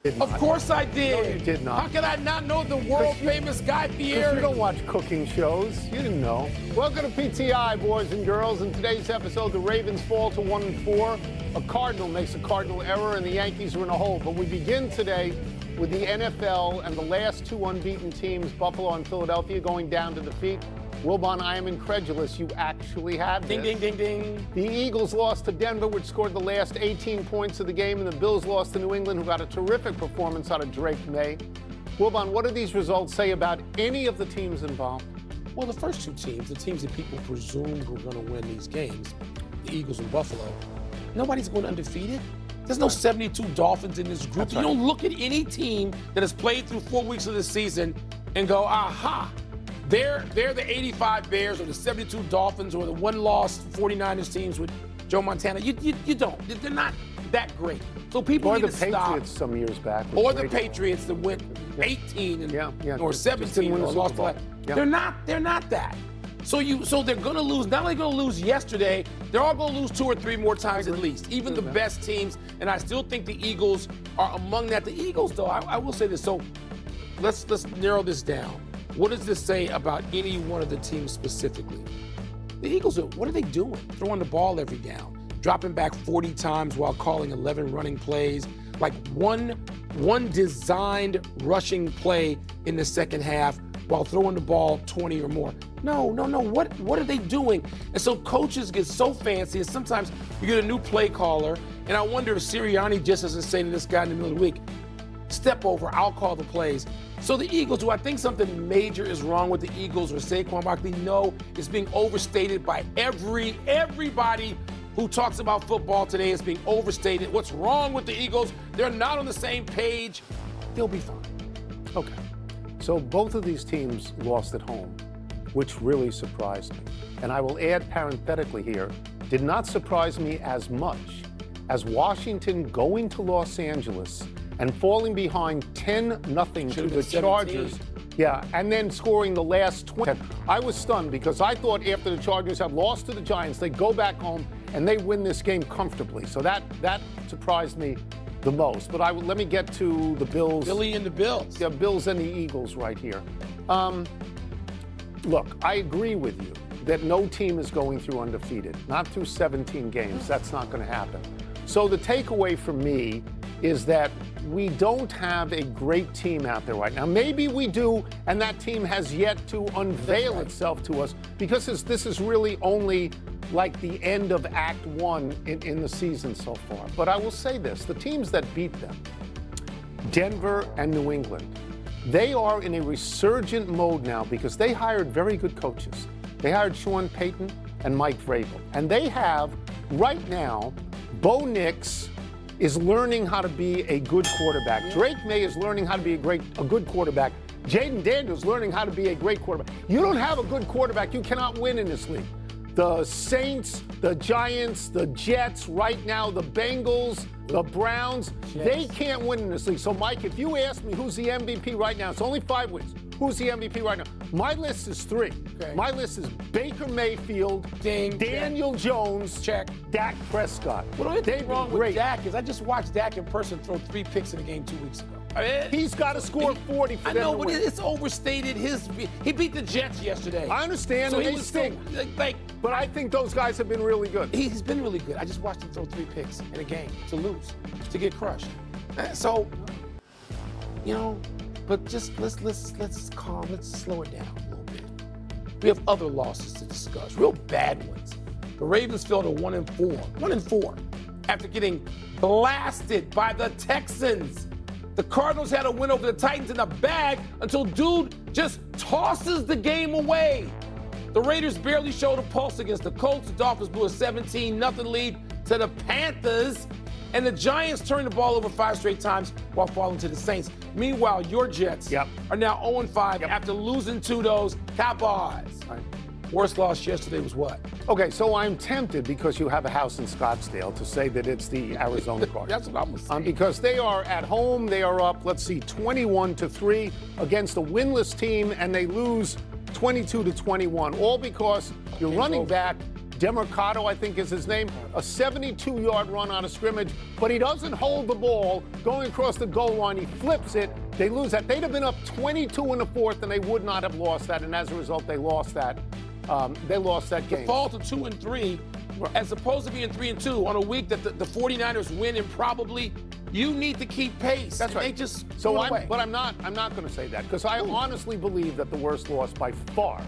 Of course I did. No, you did not. How could I not know the world-famous Guy Fieri? You don't watch cooking shows. You didn't know. Welcome to PTI, boys and girls. In today's episode, the Ravens fall to 1-4. A Cardinal makes a Cardinal error, and the Yankees are in a hole. But we begin today with the NFL and the last two unbeaten teams, Buffalo and Philadelphia, going down to defeat. Wilbon, I am incredulous you actually had this. Ding, ding, ding, ding. The Eagles lost to Denver, which scored the last 18 points of the game, and the Bills lost to New England, who got a terrific performance out of Drake May. Wilbon, what do these results say about any of the teams involved? Well, the first two teams, the teams that people presumed were going to win these games, the Eagles and Buffalo, nobody's going undefeated. There's no 72 Dolphins in this group. You don't look at any team that has played through 4 weeks of the season and go, aha, they're the 85 Bears or the 72 Dolphins or the one-loss 49ers teams with Joe Montana. You don't. They're not that great. So people need to stop. Or the Patriots some years back. Or the Patriots that went 18 and, or 17 or lost to They're not that. So they're going to lose. Not only going to lose yesterday, they're all going to lose 2 or 3 more times at least. Even the best teams, and I still think the Eagles are among that. The Eagles, though, I will say this. So let's narrow this down. What does this say about any one of the teams specifically? The Eagles, what are they doing? Throwing the ball every down, dropping back 40 times while calling 11 running plays, like one designed rushing play in the second half while throwing the ball 20 or more. No. What are they doing? And so coaches get so fancy, and sometimes you get a new play caller, and I wonder if Sirianni just doesn't say to this guy in the middle of the week, step over, I'll call the plays. So the Eagles, do I think something major is wrong with the Eagles or Saquon Barkley? No, it's being overstated by everybody who talks about football today. Is being overstated. What's wrong with the Eagles? They're not on the same page. They'll be fine. Okay. So both of these teams lost at home, which really surprised me. And I will add parenthetically here, did not surprise me as much as Washington going to Los Angeles and falling behind 10-0 to the Chargers. 17. Yeah, and then scoring the last 20. I was stunned because I thought after the Chargers had lost to the Giants, they'd go back home and they win this game comfortably. So that surprised me the most. But let me get to the Bills. Billy and the Bills. Yeah, Bills and the Eagles right here. Look, I agree with you that no team is going through undefeated. Not through 17 games. That's not going to happen. So the takeaway for me is that we don't have a great team out there right now. Maybe we do, and that team has yet to unveil itself to us, because this is really only like the end of Act 1 in the season so far. But I will say this, the teams that beat them, Denver and New England, they are in a resurgent mode now because they hired very good coaches. They hired Sean Payton and Mike Vrabel. And they have, right now, Bo Nix is learning how to be a good quarterback. Drake May is learning how to be a good quarterback. Jayden Daniels learning how to be a great quarterback. You don't have a good quarterback, you cannot win in this league. The Saints, the Giants, the Jets, right now, the Bengals, the Browns, they can't win in this league. So, Mike, if you ask me who's the MVP right now, it's only 5 wins. Who's the MVP right now? My list is 3. Okay. My list is Baker Mayfield, Ding, Daniel Jones, check, Dak Prescott. What do I think wrong with great. Dak is I just watched Dak in person throw 3 picks in a game 2 weeks ago. I mean, He's got to score 40 for them to win. I know, but it's overstated. He beat the Jets yesterday. I understand, and they stink. But I think those guys have been really good. He's been really good. I just watched him throw 3 picks in a game to lose, to get crushed. So, but just let's slow it down a little bit. We have other losses to discuss, real bad ones. The Ravens fell to 1-4 after getting blasted by the Texans. The Cardinals had a win over the Titans in the bag until dude just tosses the game away. The Raiders barely showed a pulse against the Colts. The Dolphins blew a 17-0 lead to the Panthers. And the Giants turned the ball over 5 straight times while falling to the Saints. Meanwhile, your Jets are now 0-5 after losing to those Cowboys. Right. Worst loss yesterday was what? Okay, so I'm tempted, because you have a house in Scottsdale, to say that it's the Arizona Cardinals. That's what I'm saying. Because they are at home. They are up, 21-3 against a winless team, and they lose 22-21, all because your running back Demercado, I think is his name, a 72-yard run out of scrimmage, but he doesn't hold the ball going across the goal line. He flips it. They lose that. They'd have been up 22 in the fourth, and they would not have lost that. And as a result, they lost that. They lost that game. To fall to 2-3, as opposed to being 3-2 on a week that the 49ers win improbably, you need to keep pace. That's right. They just but I'm not going to say that because I honestly believe that the worst loss by far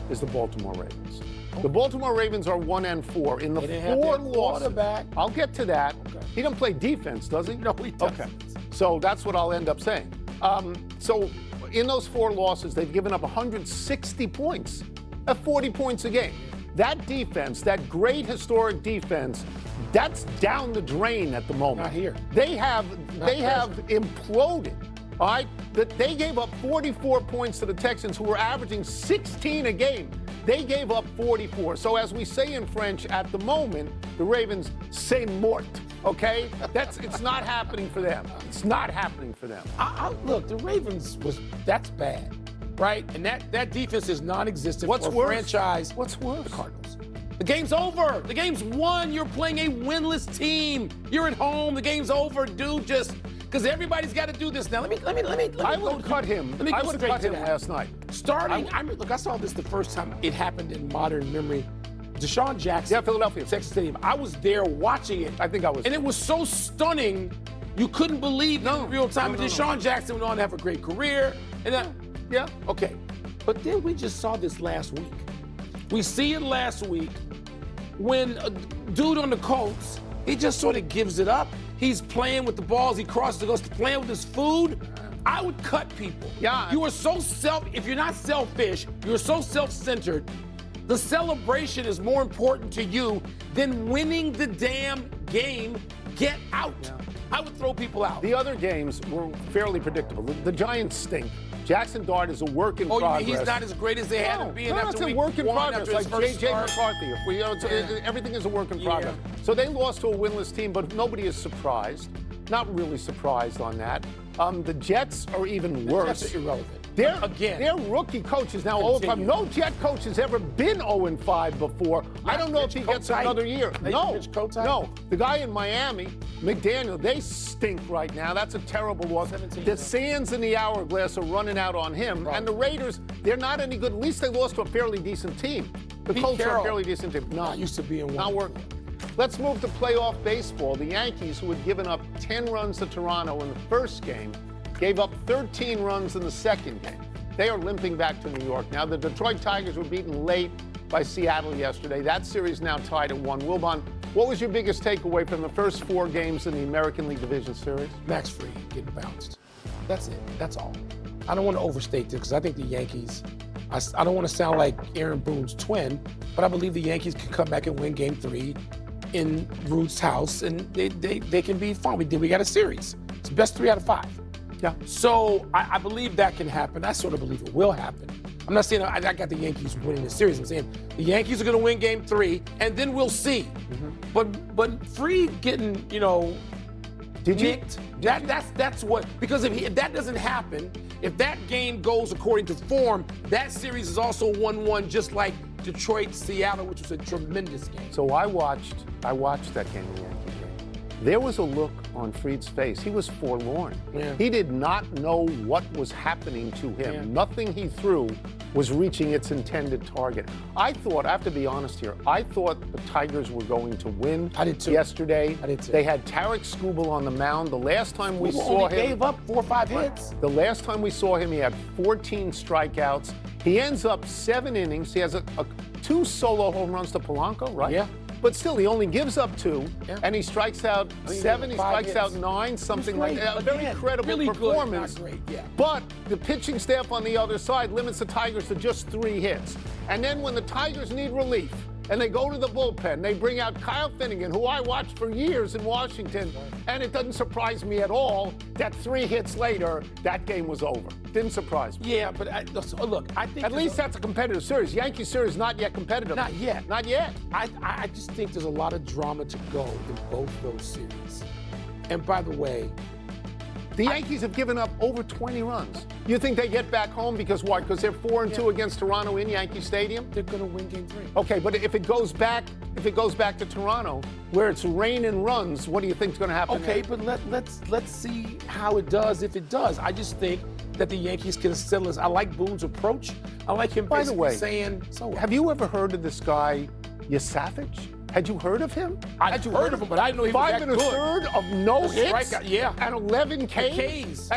is the Baltimore Ravens. The Baltimore Ravens are 1-4 in the four losses. I'll get to that. Okay. He doesn't play defense, does he? No, he doesn't. Okay. So that's what I'll end up saying. So in those four losses, they've given up 160 points at 40 points a game. That defense, that great historic defense, that's down the drain at the moment. Not here. They have imploded. All right, they gave up 44 points to the Texans, who were averaging 16 a game. They gave up 44. So as we say in French, at the moment, the Ravens c'est mort. Okay, it's not happening for them. It's not happening for them. Look, the Ravens that's bad, right? And that defense is non-existent. What's for a worse? franchise. What's worse? The Cardinals. The game's over. The game's won. You're playing a winless team. You're at home. The game's over, dude. Just because everybody's got to do this now. Let me. I would have cut him. I would have cut him last night. Look, I saw this the first time it happened in modern memory. Deshaun Jackson. Yeah, Philadelphia. Texas Stadium. I was there watching it. I think I was. And it was so stunning. You couldn't believe in real time. And Deshaun Jackson went on to have a great career. And yeah. Okay. But then we just saw this last week. We see it last week when a dude on the Colts, he just sort of gives it up. He's playing with the balls. He crosses the goals, playing with his food. I would cut people. Yeah. You are so if you're not selfish, you're so self-centered. The celebration is more important to you than winning the damn game. Get out. Yeah. I would throw people out. The other games were fairly predictable. The Giants stink. Jackson Dart is a work in progress. You mean he's not as great as they had him being after it's a work in progress, like J.J. McCarthy. Everything is a work in progress. So they lost to a winless team, but nobody is surprised. Not really surprised on that. The Jets are even worse. The Jets are irrelevant. Their rookie coach is now 0-5. No Jet coach has ever been 0-5 before. I don't know if he gets another year. No. The guy in Miami, McDaniel, they stink right now. That's a terrible loss. The sands in the hourglass are running out on him. Right. And the Raiders, they're not any good. At least they lost to a fairly decent team. The Colts are a fairly decent team. Not used to being one. Not working. Let's move to playoff baseball. The Yankees, who had given up 10 runs to Toronto in the first game, gave up 13 runs in the second game. They are limping back to New York now. The Detroit Tigers were beaten late by Seattle yesterday. That series now tied at 1. Wilbon, what was your biggest takeaway from the first 4 games in the American League Division Series? Max Fried getting bounced. That's it. That's all. I don't want to overstate this because I think the Yankees, I don't want to sound like Aaron Boone's twin, but I believe the Yankees can come back and win Game 3 in Ruth's house, and they can be fine. We got a series. It's best 3 out of 5. Yeah. So I believe that can happen. I sort of believe it will happen. I'm not saying I got the Yankees winning the series. I'm saying the Yankees are going to win Game 3, and then we'll see. Mm-hmm. But Fried getting, nicked. That's what, because if that doesn't happen, if that game goes according to form, that series is also 1-1, just like Detroit, Seattle, which was a tremendous game. So I watched that game, the Yankee game. There was a look on Fried's face. He was forlorn. Yeah. He did not know what was happening to him. Yeah. Nothing he threw was reaching its intended target. I have to be honest here, I thought the Tigers were going to win yesterday. I did too. They had Tarek Skubal on the mound. The last time we saw him, gave up 4 or 5 hits. The last time we saw him, he had 14 strikeouts. He ends up 7 innings. He has 2 solo home runs to Polanco, right? Yeah. But still, he only gives up 2, and he strikes out 7, he strikes out 9, something like that. A very credible performance. Good, not great, yeah. But the pitching staff on the other side limits the Tigers to just 3 hits. And then when the Tigers need relief, and they go to the bullpen, they bring out Kyle Finnegan, who I watched for years in Washington, and it doesn't surprise me at all that 3 hits later, that game was over. Didn't surprise me. Yeah, but look, I think... At least that's a competitive series. Yankee series not yet competitive. Not yet. Not yet. I just think there's a lot of drama to go in both those series. And by the way, The Yankees have given up over 20 runs. You think they get back home because why? Because they're 4-2 against Toronto in Yankee Stadium? They're going to win Game 3. Okay, but if it goes back to Toronto, where it's rain and runs, what do you think is going to happen? Okay, there? but let's see how it does if it does. I just think that the Yankees can settle this. I like Boone's approach. I like him By the way, saying, so what? Have you ever heard of this guy, Yasavage? Had you heard of him? I'd heard of him, but I didn't know he was that good. 5 1/3 of no hits, yeah, and 11 Ks.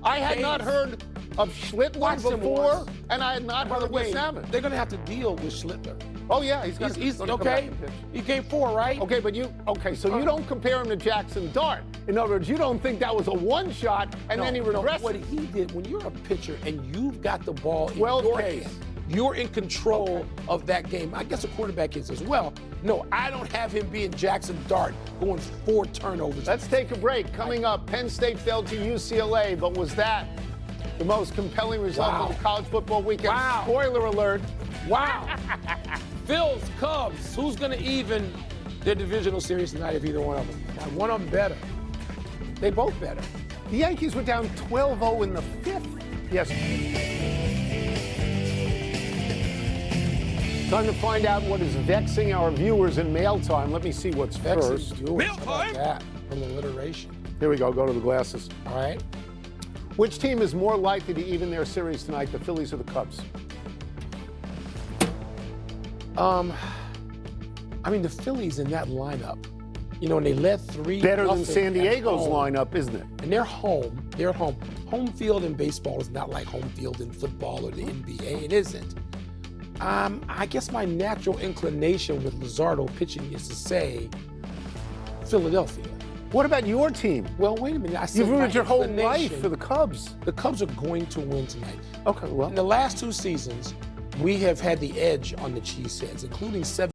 I had not heard of Schlittler before, and I had not heard of Yasavage. They're going to have to deal with Schlittler. Oh yeah, he's okay. He Game 4, right? Okay, but you so you don't compare him to Jackson Dart. In other words, you don't think that was a one shot and then he regressed. What he did, when you're a pitcher and you've got the ball in 12 your Ks. hand, you're in control of that game. I guess a quarterback is as well. No, I don't have him being Jackson Dart going 4 turnovers. Let's take a break. Coming up, Penn State fell to UCLA, but was that the most compelling result of the college football weekend? Wow. Spoiler alert. Wow. Phil's Cubs. Who's going to even their divisional series tonight if either one of them? One of them better. They both better. The Yankees were down 12-0 in the 5th. Yes. Time to find out what is vexing our viewers in mail time. Let me see what's first. Mail time? That from alliteration. Here we go. Go to the glasses. All right. Which team is more likely to even their series tonight, the Phillies or the Cubs? I mean, the Phillies in that lineup, you know, and they led 3. Better than San Diego's lineup, isn't it? And they're home. They're home. Home field in baseball is not like home field in football or the NBA. It isn't. I guess my natural inclination with Luzardo pitching is to say Philadelphia. What about your team? Well, wait a minute. I said you've rooted your whole life for the Cubs. The Cubs are going to win tonight. Okay, well. In the last 2 seasons, we have had the edge on the Cheeseheads, including 7